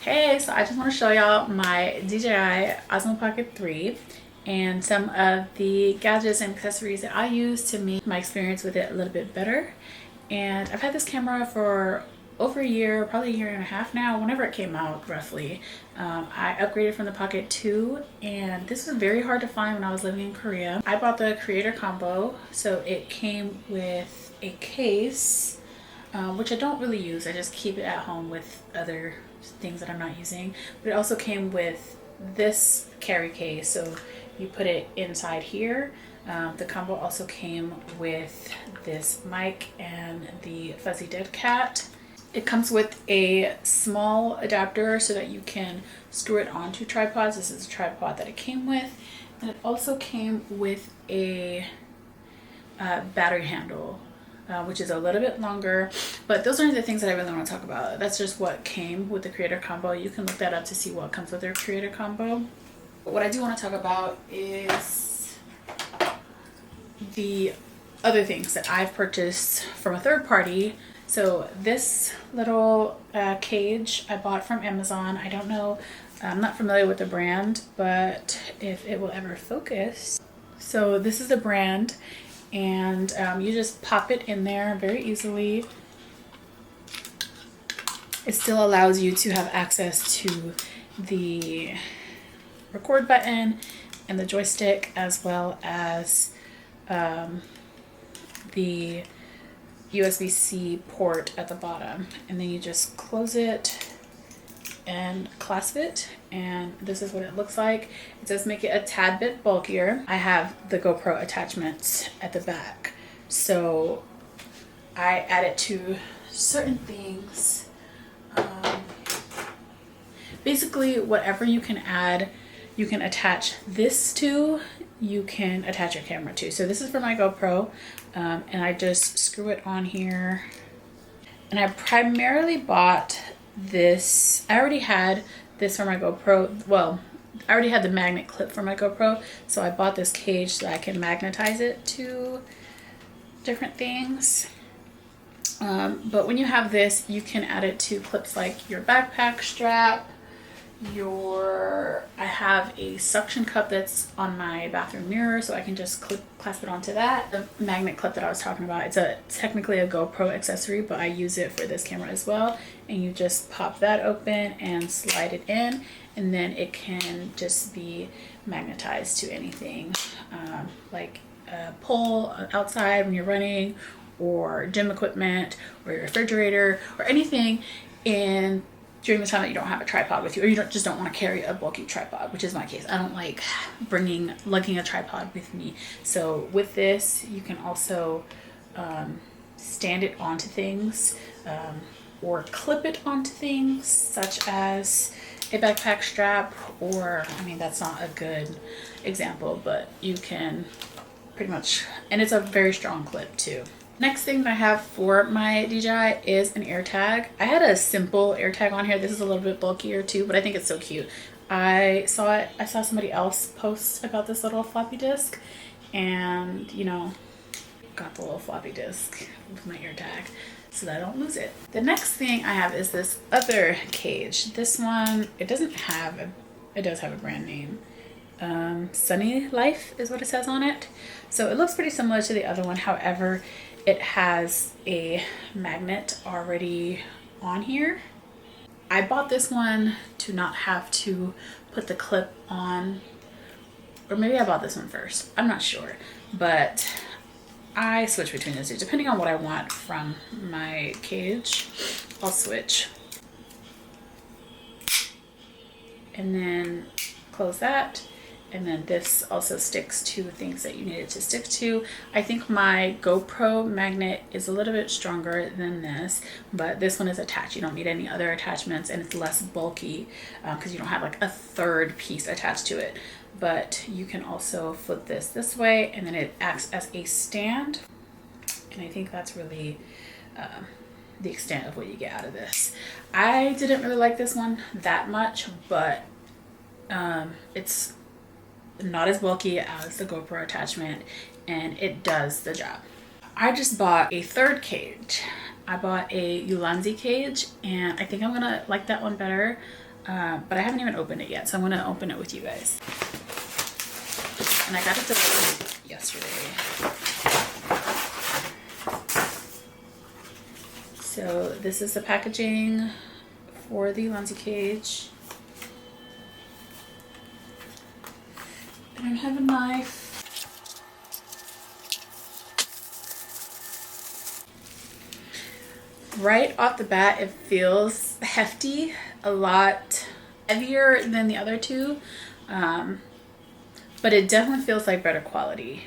Hey, so I just want to show y'all my DJI Osmo Pocket 3 and some of the gadgets and accessories that I use to make my experience with it a little bit better. And I've had this camera for over a year, probably a year and a half now, whenever it came out roughly. I upgraded from the Pocket 2 and this was very hard to find when I was living in Korea. I bought the Creator Combo, so it came with a case, which I don't really use. I just keep it at home with other things that I'm not using. But it also came with this carry case, so you put it inside here. The combo also came with this mic and the Fuzzy Dead Cat. It comes with a small adapter so that you can screw it onto tripods. This is a tripod that it came with. And it also came with a battery handle, which is a little bit longer, but those aren't the things that I really want to talk about. That's just what came with the Creator Combo. You can look that up to see what comes with their Creator Combo. But what I do want to talk about is the other things that I've purchased from a third party. So this little cage I bought from Amazon. I don't know, I'm not familiar with the brand, but if it will ever focus. So this is the brand, and you just pop it in there very easily. It still allows you to have access to the record button and the joystick, as well as the USB-C port at the bottom. And then you just close it and clasp it, and this is what it looks like. It does make it a tad bit bulkier. I have the GoPro attachments at the back, so I add it to certain things. Basically, whatever you can add, you can attach this to, you can attach your camera to. So this is for my GoPro, and I just screw it on here. And I primarily bought this. I already had this for my GoPro. Well, I already had the magnet clip for my GoPro, so I bought this cage so I can magnetize it to different things. But when you have this, you can add it to clips like your backpack strap, I have a suction cup that's on my bathroom mirror, so I can just clasp it onto that. The magnet clip that I was talking about, it's technically a GoPro accessory, but I use it for this camera as well. And you just pop that open and slide it in, and then it can just be magnetized to anything, like a pole outside when you're running, or gym equipment, or your refrigerator, or anything during the time that you don't have a tripod with you, or you just don't want to carry a bulky tripod, which is my case. I don't like lugging a tripod with me. So with this, you can also stand it onto things, or clip it onto things, such as a backpack strap, or, I mean, that's not a good example, but you can pretty much, and it's a very strong clip too. Next thing that I have for my DJI is an AirTag. I had a simple AirTag on here. This is a little bit bulkier too, but I think it's so cute. I saw somebody else post about this little floppy disk, and got the little floppy disk with my AirTag so that I don't lose it. The next thing I have is this other cage. This one, it does have a brand name. Sunny Life is what it says on it. So it looks pretty similar to the other one. However, it has a magnet already on here. I bought this one to not have to put the clip on, or maybe I bought this one first. I'm not sure, but I switch between those two. Depending on what I want from my cage, I'll switch. And then close that. And then this also sticks to things that you need it to stick to. I think my GoPro magnet is a little bit stronger than this, but this one is attached. You don't need any other attachments, and it's less bulky because you don't have like a third piece attached to it. But you can also flip this way, and then it acts as a stand. And I think that's really the extent of what you get out of this. I didn't really like this one that much, but it's not as bulky as the GoPro attachment, and it does the job. I just bought a third cage. I bought a Ulanzi cage, and I think I'm gonna like that one better. but I haven't even opened it yet, so I'm gonna open it with you guys. And I got it delivered yesterday. So this is the packaging for the Ulanzi cage. I don't have a knife. Right off the bat, it feels hefty, a lot heavier than the other two, but it definitely feels like better quality.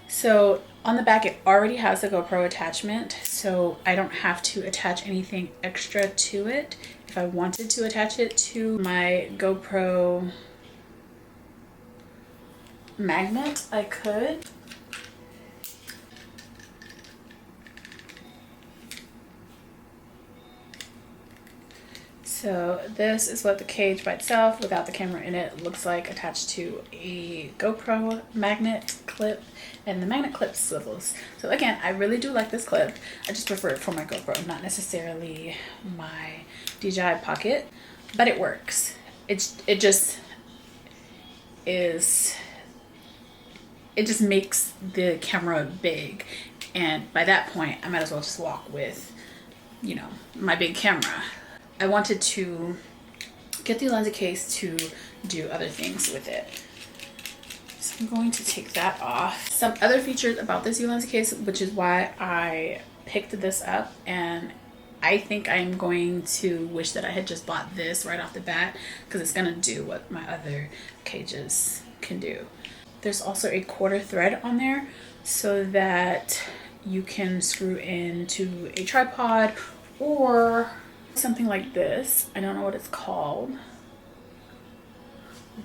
So on the back, it already has a GoPro attachment, so I don't have to attach anything extra to it. If I wanted to attach it to my GoPro magnet, I could. So this is what the cage by itself, without the camera in it, looks like attached to a GoPro magnet clip, and the magnet clip swivels. So again, I really do like this clip. I just prefer it for my GoPro, not necessarily my DJI Pocket, but it works. It just makes the camera big, and by that point, I might as well just walk with, you know, my big camera. I wanted to get the Ulanzi case to do other things with it. So I'm going to take that off. Some other features about this Ulanzi case, which is why I picked this up, and I think I'm going to wish that I had just bought this right off the bat, because it's going to do what my other cages can do. There's also a quarter thread on there so that you can screw into a tripod or something like this. I don't know what it's called,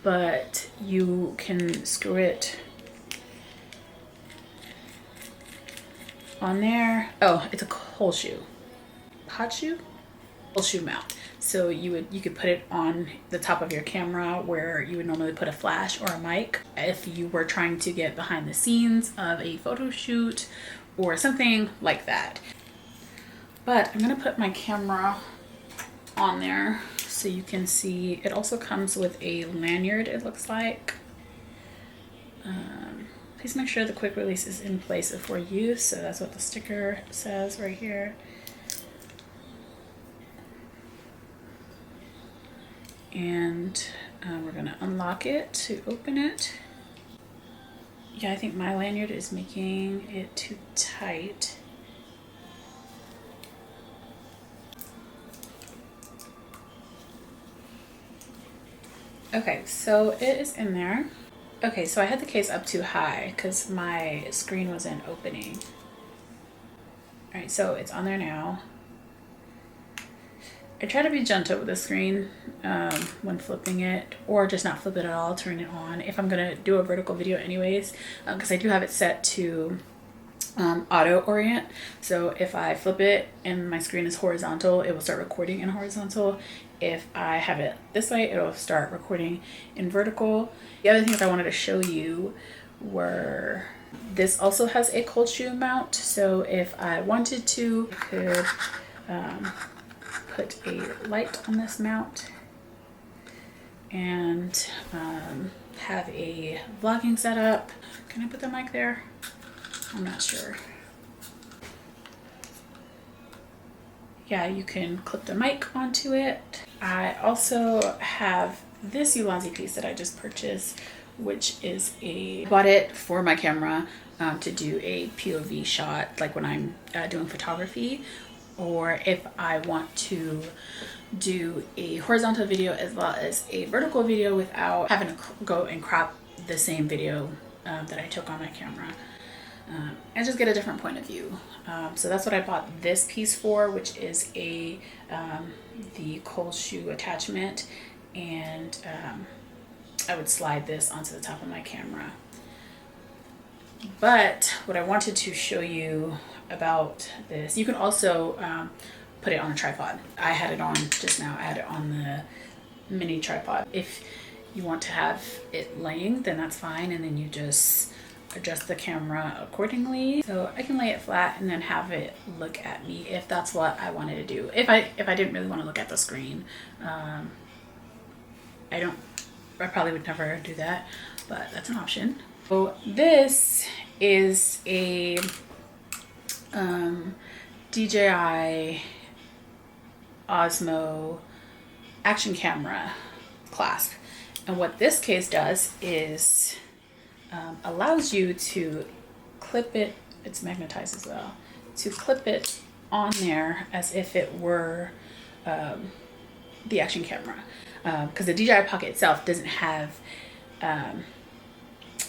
but you can screw it on there. Oh, it's a cold shoe. Hot shoe? Cold shoe mount. So you could put it on the top of your camera where you would normally put a flash or a mic if you were trying to get behind the scenes of a photo shoot or something like that. But I'm gonna put my camera on there so you can see. It also comes with a lanyard, it looks like. Please make sure the quick release is in place before use. So that's what the sticker says right here. And we're gonna unlock it to open it. Yeah, I think my lanyard is making it too tight. Okay, so it is in there. Okay, so I had the case up too high because my screen wasn't opening. All right, so it's on there now. I try to be gentle with the screen when flipping it, or just not flip it at all, turn it on if I'm gonna do a vertical video anyways, because I do have it set to auto orient. So if I flip it and my screen is horizontal, it will start recording in horizontal. If I have it this way, it'll start recording in vertical. The other things I wanted to show you were, this also has a cold shoe mount. So if I wanted to, I could put a light on this mount and have a vlogging setup. Can I put the mic there? I'm not sure. Yeah, you can clip the mic onto it. I also have this Ulanzi piece that I just purchased, which is I bought it for my camera to do a POV shot, like when I'm doing photography, or if I want to do a horizontal video as well as a vertical video without having to go and crop the same video that I took on my camera. And just get a different point of view. So that's what I bought this piece for, which is the cold shoe attachment, and I would slide this onto the top of my camera. But what I wanted to show you about this, you can also put it on a tripod. I had it on just now. I had it on the mini tripod. If you want to have it laying, then that's fine, and then you just adjust the camera accordingly. So I can lay it flat and then have it look at me if that's what I wanted to do. If I didn't really want to look at the screen, I probably would never do that, but that's an option. So this is a DJI Osmo action camera clasp. And what this case does is allows you to clip it, it's magnetized as well, to clip it on there as if it were the action camera. Because the DJI Pocket itself doesn't have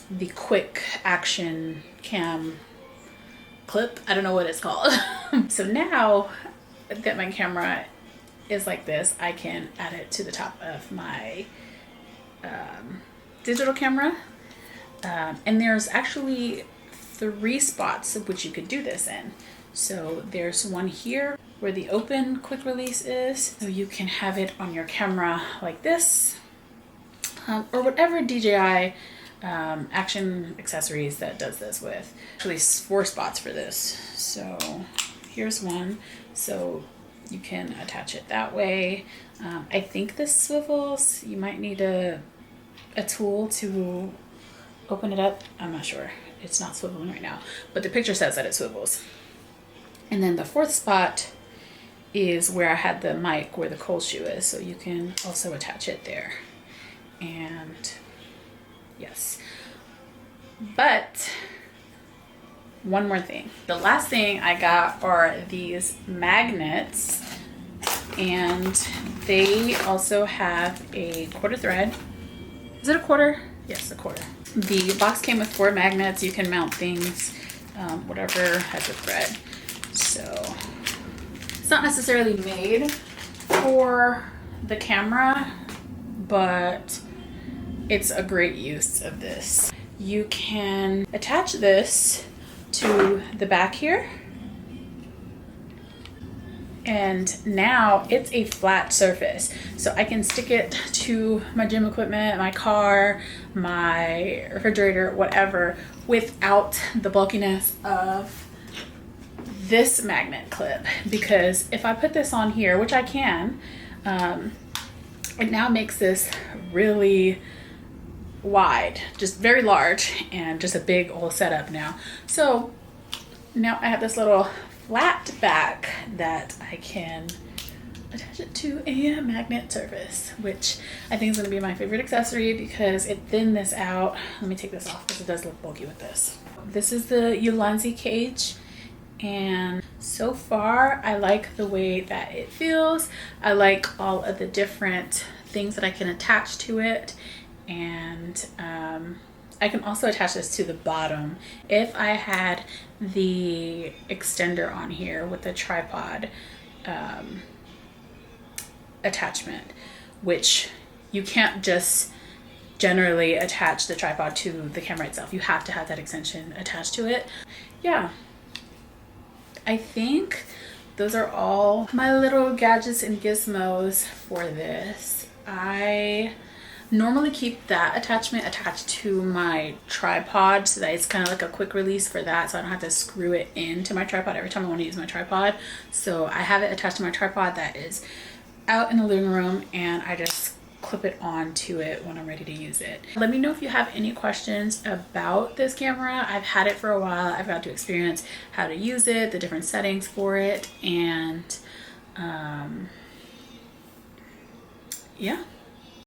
the quick action cam clip. I don't know what it's called. So now that my camera is like this, I can add it to the top of my digital camera. And there's actually 3 spots of which you could do this in. So there's one here where the open quick release is. So you can have it on your camera like this, or whatever DJI action accessories that does this with. Actually 4 spots for this. So here's one. So you can attach it that way. I think this swivels. You might need a tool to open it up. I'm not sure. It's not swiveling right now, but the picture says that it swivels. And then the 4th spot is where I had the mic, where the cold shoe is. So you can also attach it there. And yes, but one more thing. The last thing I got are these magnets, and they also have a quarter thread. Is it a quarter? Yes, a quarter. The box came with 4 magnets. You can mount things, whatever has a thread. So it's not necessarily made for the camera, but it's a great use of this. You can attach this to the back here, and now it's a flat surface. So I can stick it to my gym equipment, my car, my refrigerator, whatever, without the bulkiness of this magnet clip. Because if I put this on here, which I can, it now makes this really wide, just very large, and just a big old setup now. So now I have this little flat back that I can attach it to a magnet surface, which I think is going to be my favorite accessory because it thinned this out. Let me take this off because it does look bulky with this. This is the Ulanzi cage, and so far I like the way that it feels. I like all of the different things that I can attach to it, and I can also attach this to the bottom. If I had the extender on here with the tripod attachment, which you can't just generally attach the tripod to the camera itself. You have to have that extension attached to it. Yeah, I think those are all my little gadgets and gizmos for this. I normally keep that attachment attached to my tripod so that it's kind of like a quick release for that, so I don't have to screw it into my tripod every time I want to use my tripod. So I have it attached to my tripod that is out in the living room, and I just clip it onto it when I'm ready to use it. Let me know if you have any questions about this camera. I've had it for a while. I've got to experience how to use it, the different settings for it, and yeah.